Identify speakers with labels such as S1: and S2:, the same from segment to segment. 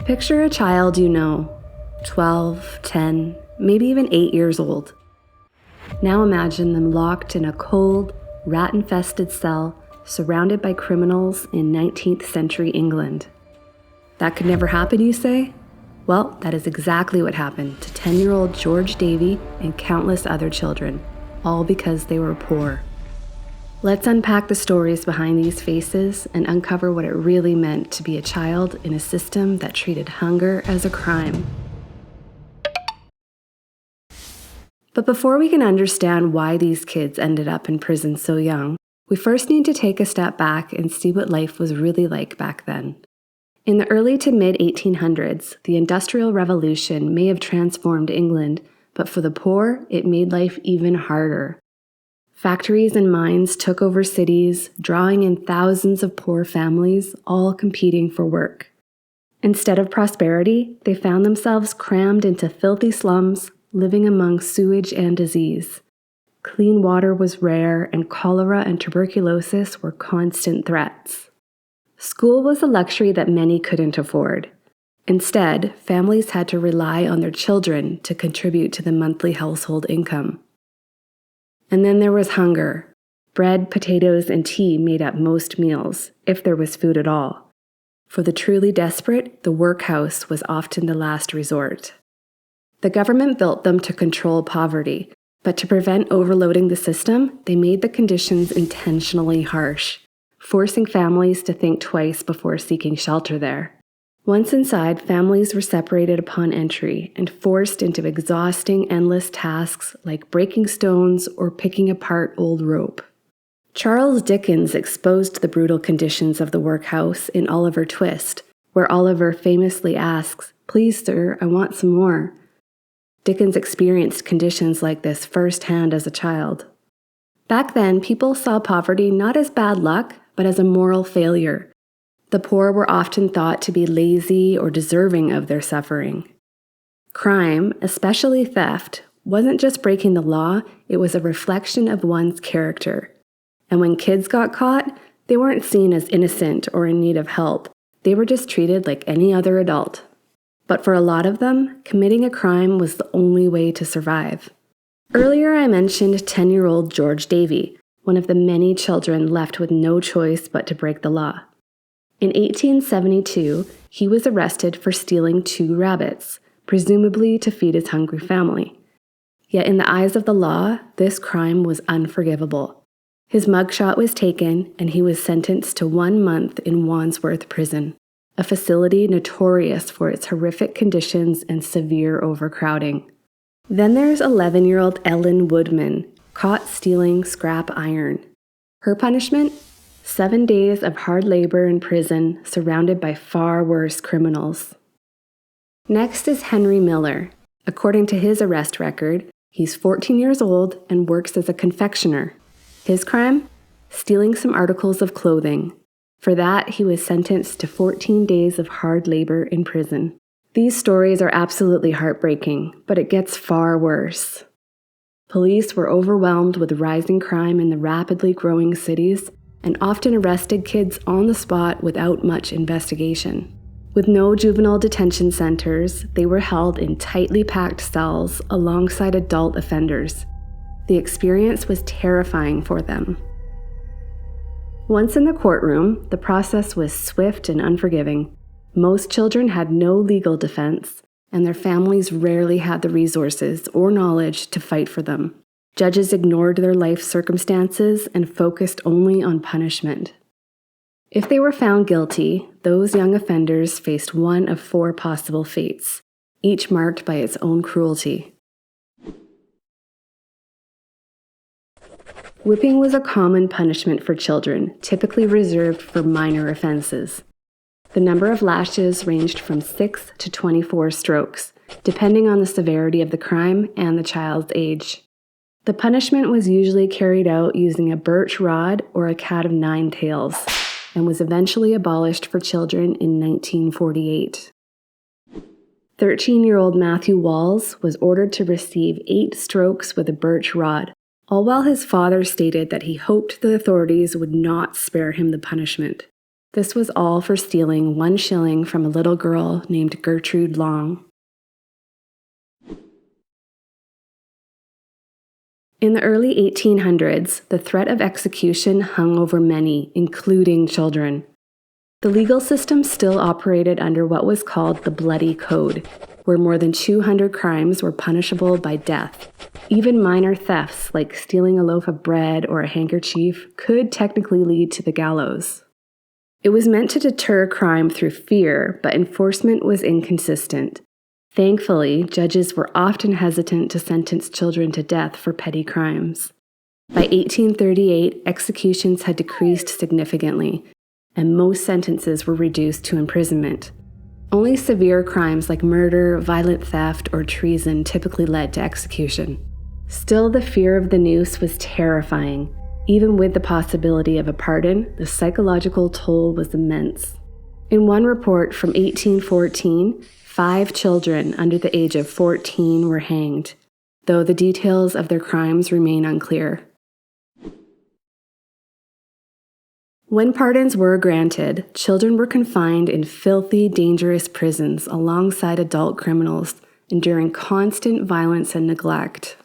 S1: Picture a child you know, 12, 10, maybe even 8 years old. Now imagine them locked in a cold, rat-infested cell surrounded by criminals in 19th century England. That could never happen, you say? Well, that is exactly what happened to 10-year-old George Davey and countless other children, all because they were poor. Let's unpack the stories behind these faces and uncover what it really meant to be a child in a system that treated hunger as a crime. But before we can understand why these kids ended up in prison so young, we first need to take a step back and see what life was really like back then. In the early to mid-1800s, the Industrial Revolution may have transformed England, but for the poor, it made life even harder. Factories and mines took over cities, drawing in thousands of poor families, all competing for work. Instead of prosperity, they found themselves crammed into filthy slums, living among sewage and disease. Clean water was rare, and cholera and tuberculosis were constant threats. School was a luxury that many couldn't afford. Instead, families had to rely on their children to contribute to the monthly household income. And then there was hunger. Bread, potatoes, and tea made up most meals, if there was food at all. For the truly desperate, the workhouse was often the last resort. The government built them to control poverty, but to prevent overloading the system, they made the conditions intentionally harsh, forcing families to think twice before seeking shelter there. Once inside, families were separated upon entry and forced into exhausting, endless tasks like breaking stones or picking apart old rope. Charles Dickens exposed the brutal conditions of the workhouse in Oliver Twist, where Oliver famously asks, "Please, sir, I want some more." Dickens experienced conditions like this firsthand as a child. Back then, people saw poverty not as bad luck, but as a moral failure. The poor were often thought to be lazy or deserving of their suffering. Crime, especially theft, wasn't just breaking the law, it was a reflection of one's character. And when kids got caught, they weren't seen as innocent or in need of help. They were just treated like any other adult. But for a lot of them, committing a crime was the only way to survive. Earlier I mentioned 10-year-old George Davey, one of the many children left with no choice but to break the law. In 1872, he was arrested for stealing 2 rabbits, presumably to feed his hungry family. Yet in the eyes of the law, this crime was unforgivable. His mugshot was taken, and he was sentenced to 1 month in Wandsworth Prison, a facility notorious for its horrific conditions and severe overcrowding. Then there's 11-year-old Ellen Woodman, caught stealing scrap iron. Her punishment? 7 days of hard labor in prison, surrounded by far worse criminals. Next is Henry Miller. According to his arrest record, he's 14 years old and works as a confectioner. His crime? Stealing some articles of clothing. For that, he was sentenced to 14 days of hard labor in prison. These stories are absolutely heartbreaking, but it gets far worse. Police were overwhelmed with rising crime in the rapidly growing cities and often arrested kids on the spot without much investigation. With no juvenile detention centers, they were held in tightly packed cells alongside adult offenders. The experience was terrifying for them. Once in the courtroom, the process was swift and unforgiving. Most children had no legal defense, and their families rarely had the resources or knowledge to fight for them. Judges ignored their life circumstances and focused only on punishment. If they were found guilty, those young offenders faced one of 4 possible fates, each marked by its own cruelty. Whipping was a common punishment for children, typically reserved for minor offenses. The number of lashes ranged from 6 to 24 strokes, depending on the severity of the crime and the child's age. The punishment was usually carried out using a birch rod or a cat of 9 tails, and was eventually abolished for children in 1948. 13-year-old Matthew Walls was ordered to receive 8 strokes with a birch rod, all while his father stated that he hoped the authorities would not spare him the punishment. This was all for stealing 1 shilling from a little girl named Gertrude Long. In the early 1800s, the threat of execution hung over many, including children. The legal system still operated under what was called the Bloody Code, where more than 200 crimes were punishable by death. Even minor thefts, like stealing a loaf of bread or a handkerchief, could technically lead to the gallows. It was meant to deter crime through fear, but enforcement was inconsistent. Thankfully, judges were often hesitant to sentence children to death for petty crimes. By 1838, executions had decreased significantly, and most sentences were reduced to imprisonment. Only severe crimes like murder, violent theft, or treason typically led to execution. Still, the fear of the noose was terrifying. Even with the possibility of a pardon, the psychological toll was immense. In one report from 1814, 5 children under the age of 14 were hanged, though the details of their crimes remain unclear. When pardons were granted, children were confined in filthy, dangerous prisons alongside adult criminals, enduring constant violence and neglect.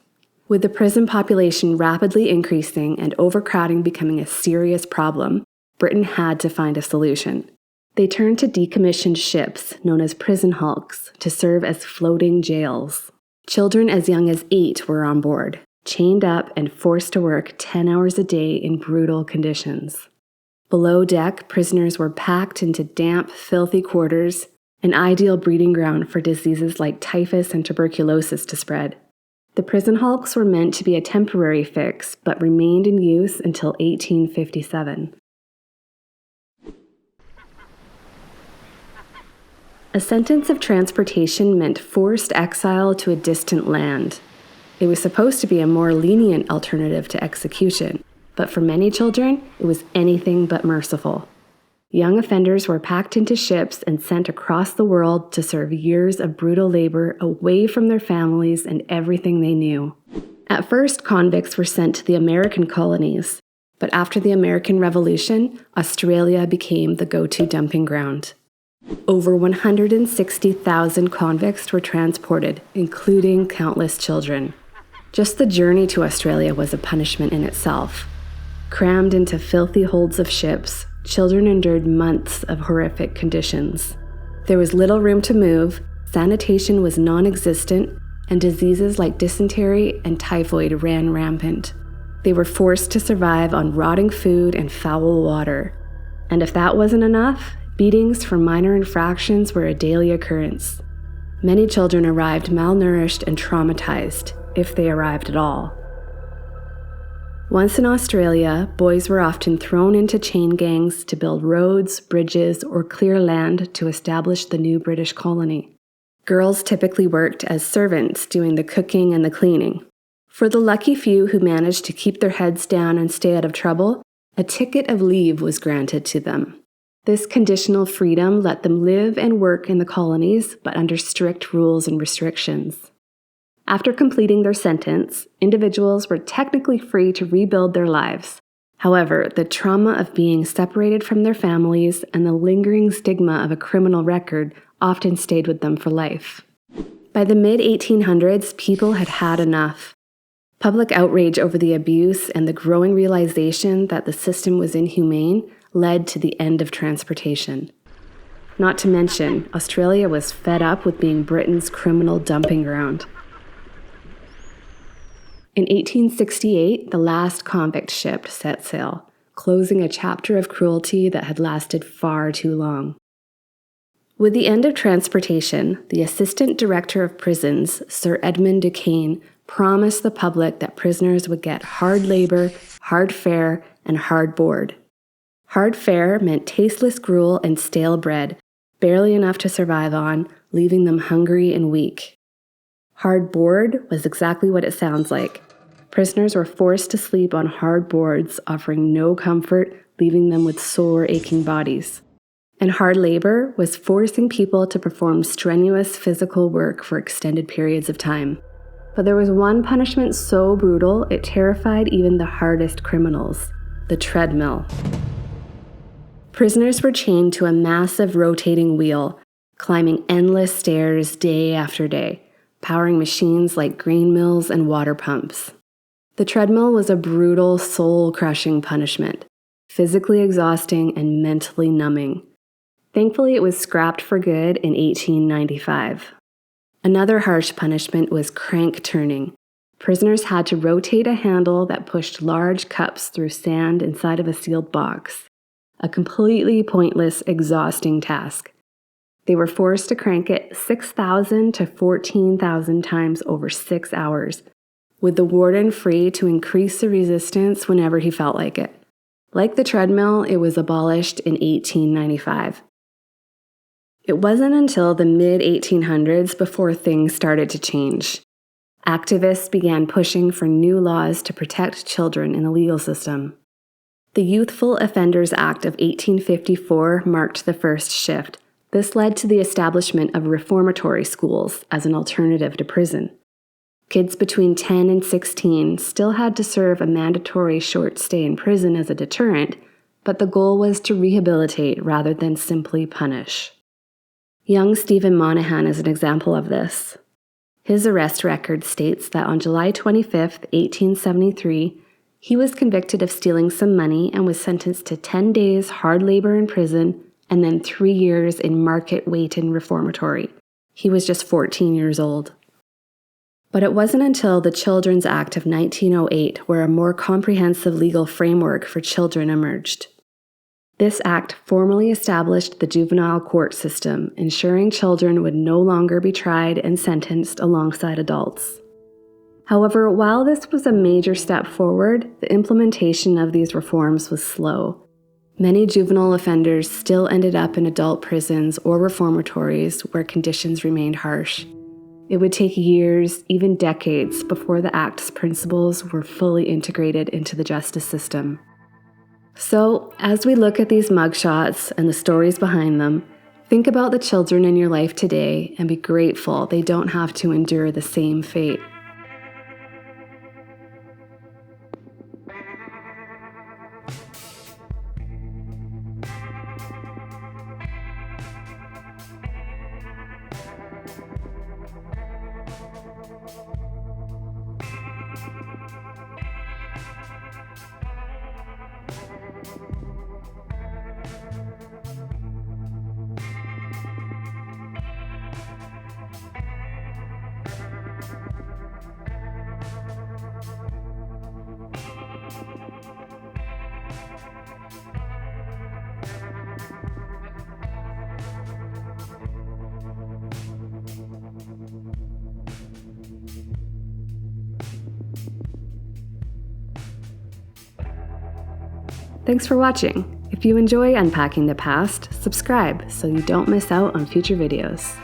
S1: With the prison population rapidly increasing and overcrowding becoming a serious problem, Britain had to find a solution. They turned to decommissioned ships, known as prison hulks, to serve as floating jails. Children as young as 8 were on board, chained up and forced to work 10 hours a day in brutal conditions. Below deck, prisoners were packed into damp, filthy quarters, an ideal breeding ground for diseases like typhus and tuberculosis to spread. The prison hulks were meant to be a temporary fix, but remained in use until 1857. A sentence of transportation meant forced exile to a distant land. It was supposed to be a more lenient alternative to execution, but for many children, it was anything but merciful. Young offenders were packed into ships and sent across the world to serve years of brutal labor away from their families and everything they knew. At first, convicts were sent to the American colonies, but after the American Revolution, Australia became the go-to dumping ground. Over 160,000 convicts were transported, including countless children. Just the journey to Australia was a punishment in itself. Crammed into filthy holds of ships, children endured months of horrific conditions. There was little room to move, sanitation was non-existent, and diseases like dysentery and typhoid ran rampant. They were forced to survive on rotting food and foul water. And if that wasn't enough, beatings for minor infractions were a daily occurrence. Many children arrived malnourished and traumatized, if they arrived at all. Once in Australia, boys were often thrown into chain gangs to build roads, bridges, or clear land to establish the new British colony. Girls typically worked as servants, doing the cooking and the cleaning. For the lucky few who managed to keep their heads down and stay out of trouble, a ticket of leave was granted to them. This conditional freedom let them live and work in the colonies, but under strict rules and restrictions. After completing their sentence, individuals were technically free to rebuild their lives. However, the trauma of being separated from their families and the lingering stigma of a criminal record often stayed with them for life. By the mid-1800s, people had had enough. Public outrage over the abuse and the growing realization that the system was inhumane led to the end of transportation. Not to mention, Australia was fed up with being Britain's criminal dumping ground. In 1868, the last convict ship set sail, closing a chapter of cruelty that had lasted far too long. With the end of transportation, the Assistant Director of Prisons, Sir Edmund Duquesne, promised the public that prisoners would get hard labor, hard fare, and hard board. Hard fare meant tasteless gruel and stale bread, barely enough to survive on, leaving them hungry and weak. Hard board was exactly what it sounds like. Prisoners were forced to sleep on hard boards, offering no comfort, leaving them with sore, aching bodies. And hard labor was forcing people to perform strenuous physical work for extended periods of time. But there was one punishment so brutal it terrified even the hardest criminals: the treadmill. Prisoners were chained to a massive rotating wheel, climbing endless stairs day after day, powering machines like grain mills and water pumps. The treadmill was a brutal, soul-crushing punishment, physically exhausting and mentally numbing. Thankfully, it was scrapped for good in 1895. Another harsh punishment was crank turning. Prisoners had to rotate a handle that pushed large cups through sand inside of a sealed box. A completely pointless, exhausting task. They were forced to crank it 6,000 to 14,000 times over 6 hours, with the warden free to increase the resistance whenever he felt like it. Like the treadmill, it was abolished in 1895. It wasn't until the mid-1800s before things started to change. Activists began pushing for new laws to protect children in the legal system. The Youthful Offenders Act of 1854 marked the first shift. This led to the establishment of reformatory schools as an alternative to prison. Kids between 10 and 16 still had to serve a mandatory short stay in prison as a deterrent, but the goal was to rehabilitate rather than simply punish. Young Stephen Monahan is an example of this. His arrest record states that on July 25, 1873, he was convicted of stealing some money and was sentenced to 10 days hard labor in prison and then 3 years in Market-Weighton Reformatory. He was just 14 years old. But it wasn't until the Children's Act of 1908 where a more comprehensive legal framework for children emerged. This act formally established the juvenile court system, ensuring children would no longer be tried and sentenced alongside adults. However, while this was a major step forward, the implementation of these reforms was slow. Many juvenile offenders still ended up in adult prisons or reformatories where conditions remained harsh. It would take years, even decades, before the Act's principles were fully integrated into the justice system. So, as we look at these mugshots and the stories behind them, think about the children in your life today and be grateful they don't have to endure the same fate. Thanks for watching. If you enjoy unpacking the past, subscribe so you don't miss out on future videos.